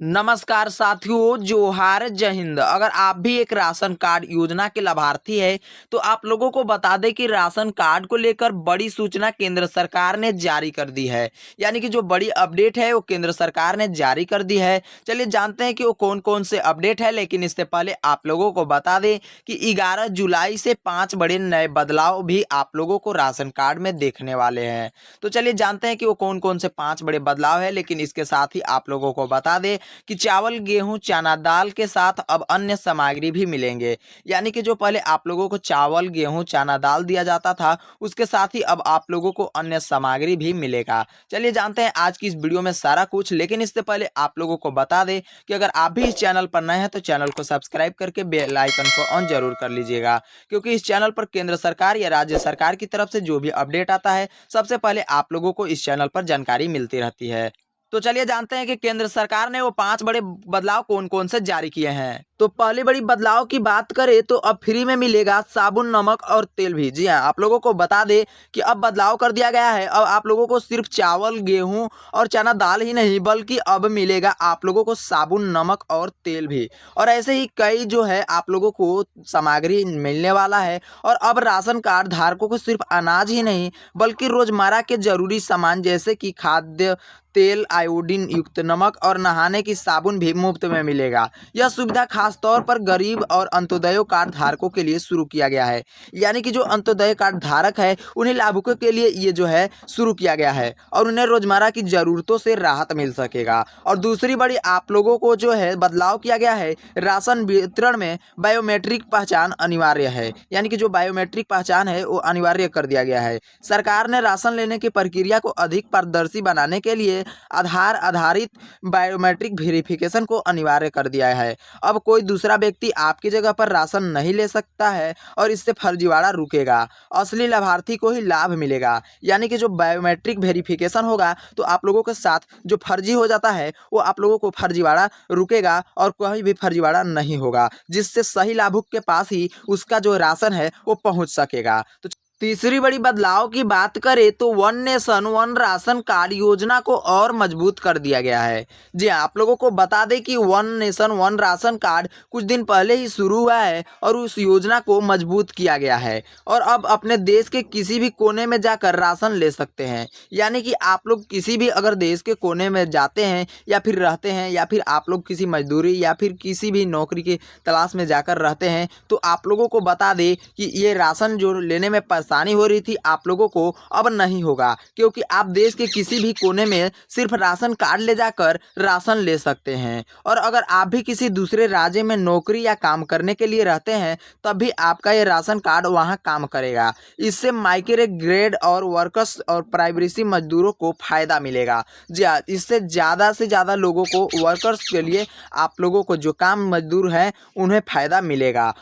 नमस्कार साथियों, जोहार, जय हिंद। अगर आप भी एक राशन कार्ड योजना के लाभार्थी है तो आप लोगों को बता दें कि राशन कार्ड को लेकर बड़ी सूचना केंद्र सरकार ने जारी कर दी है। यानी कि जो बड़ी अपडेट है वो केंद्र सरकार ने जारी कर दी है। चलिए जानते हैं कि वो कौन कौन से अपडेट है, लेकिन इससे पहले आप लोगों को बता दें कि 11 जुलाई से 5 बड़े नए बदलाव भी आप लोगों को राशन कार्ड में देखने वाले हैं। तो चलिए जानते हैं कि वो कौन कौन से 5 बड़े बदलाव है, लेकिन इसके साथ ही आप लोगों को बता दें कि चावल, गेहूं, चना दाल के साथ अब अन्य सामग्री भी मिलेंगे। यानी कि जो पहले आप लोगों को चावल, गेहूं, चना दाल दिया जाता था, उसके साथ ही अब आप लोगों को अन्य सामग्री भी मिलेगा। चलिए जानते हैं आज की इस वीडियो में सारा कुछ, लेकिन इससे पहले आप लोगों को बता दें कि अगर आप भी इस चैनल पर नए हैं तो चैनल को सब्सक्राइब करके बेल आइकन को ऑन जरूर कर लीजिएगा, क्योंकि इस चैनल पर केंद्र सरकार या राज्य सरकार की तरफ से जो भी अपडेट आता है सबसे पहले आप लोगों को इस चैनल पर जानकारी मिलती रहती है। तो चलिए जानते हैं कि केंद्र सरकार ने वो 5 बड़े बदलाव कौन कौन से जारी किए हैं। तो पहली बड़ी बदलाव की बात करें तो अब फ्री में मिलेगा साबुन, नमक और तेल भी। जी हाँ, आप लोगों को बता दें कि अब बदलाव कर दिया गया है। अब आप लोगों को सिर्फ चावल, गेहूं और चना दाल ही नहीं, बल्कि अब मिलेगा आप लोगों को साबुन, नमक और तेल भी। और ऐसे ही कई जो है आप लोगों को सामग्री मिलने वाला है। और अब राशन कार्ड धारकों को सिर्फ अनाज ही नहीं, बल्कि रोजमर्रा के जरूरी सामान जैसे कि खाद्य तेल, आयोडीन युक्त नमक और नहाने की साबुन भी मुफ्त में मिलेगा। यह सुविधा खास तौर पर गरीब और अंत्योदय कार्ड धारकों के लिए शुरू किया गया है। यानी कि जो अंत्योदय कार्ड धारक है उन्हें लाभुकों के लिए ये जो है शुरू किया गया है और उन्हें रोजमर्रा की जरूरतों से राहत मिल सकेगा। और दूसरी बड़ी आप लोगों को जो है बदलाव किया गया है, राशन वितरण में बायोमेट्रिक पहचान अनिवार्य है। यानी कि जो बायोमेट्रिक पहचान है वो अनिवार्य कर दिया गया है। सरकार ने राशन लेने की प्रक्रिया को अधिक पारदर्शी बनाने के लिए आधार आधारित बायोमेट्रिक वेरिफिकेशन को अनिवार्य कर दिया है। अब कोई दूसरा व्यक्ति आपकी जगह पर राशन नहीं ले सकता है और इससे फर्जीवाड़ा रुकेगा। असली लाभार्थी को ही लाभ मिलेगा। यानी कि जो बायोमेट्रिक वेरिफिकेशन होगा तो आप लोगों के साथ जो फर्जी हो जाता है वो आप लोगों को फर्जीवाड़ा रुकेगा और कोई भी फर्जीवाड़ा नहीं होगा, जिससे सही लाभुक के पास ही उसका जो राशन है वो पहुंच सकेगा। तो तीसरी बड़ी बदलाव की बात करें तो one nation one ration card योजना को और मजबूत कर दिया गया है। जी हाँ, आप लोगों को बता दें कि one nation one ration card कुछ दिन पहले ही शुरू हुआ है और उस योजना को मजबूत किया गया है और अब अपने देश के किसी भी कोने में जाकर राशन ले सकते हैं। यानी कि आप लोग किसी भी अगर देश के कोने में जाते हैं या फिर रहते हैं या फिर आप लोग किसी मजदूरी या फिर किसी भी नौकरी की तलाश में जाकर रहते हैं तो आप लोगों को बता दें कि ये राशन जो लेने में परेशानी हो रही थी आप लोगों को अब नहीं होगा, क्योंकि आप देश के किसी भी कोने में सिर्फ राशन कार्ड ले जाकर राशन ले सकते हैं। और अगर आप भी किसी दूसरे राज्य में नौकरी या काम करने के लिए रहते हैं तब भी आपका ये राशन कार्ड वहां काम करेगा। इससे माइग्रेट और वर्कर्स और प्राइवेसी मजदूरों को फायदा मिलेगा। जी हाँ, इससे ज़्यादा से ज़्यादा लोगों को, वर्कर्स के लिए, आप लोगों को जो काम मजदूर हैं उन्हें फायदा मिलेगा।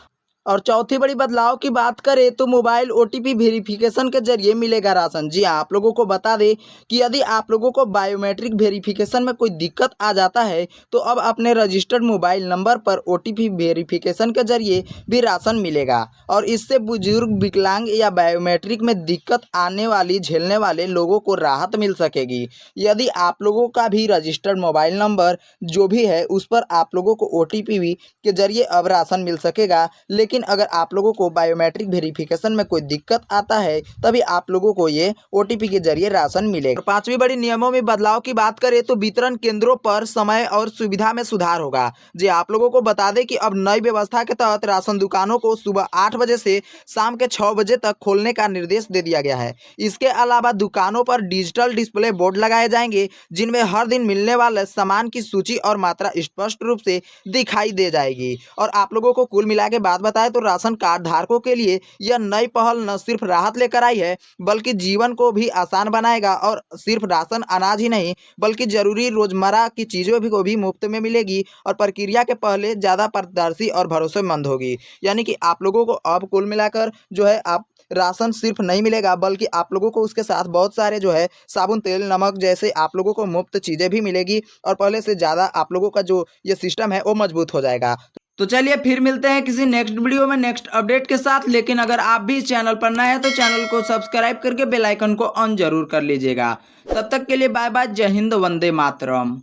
और चौथी बड़ी बदलाव की बात करें तो मोबाइल ओटीपी वेरिफिकेशन के जरिए मिलेगा राशन। जी हाँ, आप लोगों को बता दें कि यदि आप लोगों को बायोमेट्रिक वेरिफिकेशन में कोई दिक्कत आ जाता है तो अब अपने रजिस्टर्ड मोबाइल नंबर पर ओटीपी वेरिफिकेशन के जरिए भी राशन मिलेगा। और इससे बुजुर्ग, विकलांग या बायोमेट्रिक में दिक्कत आने वाली झेलने वाले लोगों को राहत मिल सकेगी। यदि आप लोगों का भी रजिस्टर्ड मोबाइल नंबर जो भी है उस पर आप लोगों को ओटीपी के जरिए अब राशन मिल सकेगा। लेकिन अगर आप लोगों को बायोमेट्रिक वेरिफिकेशन में कोई दिक्कत आता है तभी आप लोगों को ये ओटीपी के जरिए राशन मिलेगा। पांचवी बड़ी नियमों में बदलाव की बात करें तो वितरण केंद्रों पर समय और सुविधा में सुधार होगा। जी, आप लोगों को बता दें कि अब नई व्यवस्था के तहत राशन दुकानों को सुबह 8 बजे से शाम के 6 बजे तक खोलने का निर्देश दे दिया गया है। इसके अलावा दुकानों पर डिजिटल डिस्प्ले बोर्ड लगाए जाएंगे जिनमें हर दिन मिलने वाले सामान की सूची और मात्रा स्पष्ट रूप से दिखाई दे जाएगी। और आप लोगों को कुल मिला के बात बताएं तो राशन कार्ड धारकों के लिए यह नई पहल न सिर्फ राहत लेकर आई है बल्कि जीवन को भी आसान बनाएगा। और सिर्फ राशन अनाज ही नहीं बल्कि जरूरी रोजमर्रा की चीज़ों भी को भी मुफ्त में मिलेगी और प्रक्रिया के पहले ज़्यादा पारदर्शी और भरोसेमंद होगी। यानी कि आप लोगों को अब कुल मिलाकर जो है आप राशन सिर्फ नहीं मिलेगा बल्कि आप लोगों को उसके साथ बहुत सारे जो है साबुन, तेल, नमक जैसे आप लोगों को मुफ्त चीज़ें भी मिलेगी और पहले से ज़्यादा आप लोगों का जो ये सिस्टम है वो मजबूत हो जाएगा। तो चलिए फिर मिलते हैं किसी नेक्स्ट वीडियो में नेक्स्ट अपडेट के साथ। लेकिन अगर आप भी इस चैनल पर नए हैं तो चैनल को सब्सक्राइब करके बेल आइकन को ऑन जरूर कर लीजिएगा। तब तक के लिए बाय बाय, जय हिंद, वंदे मातरम।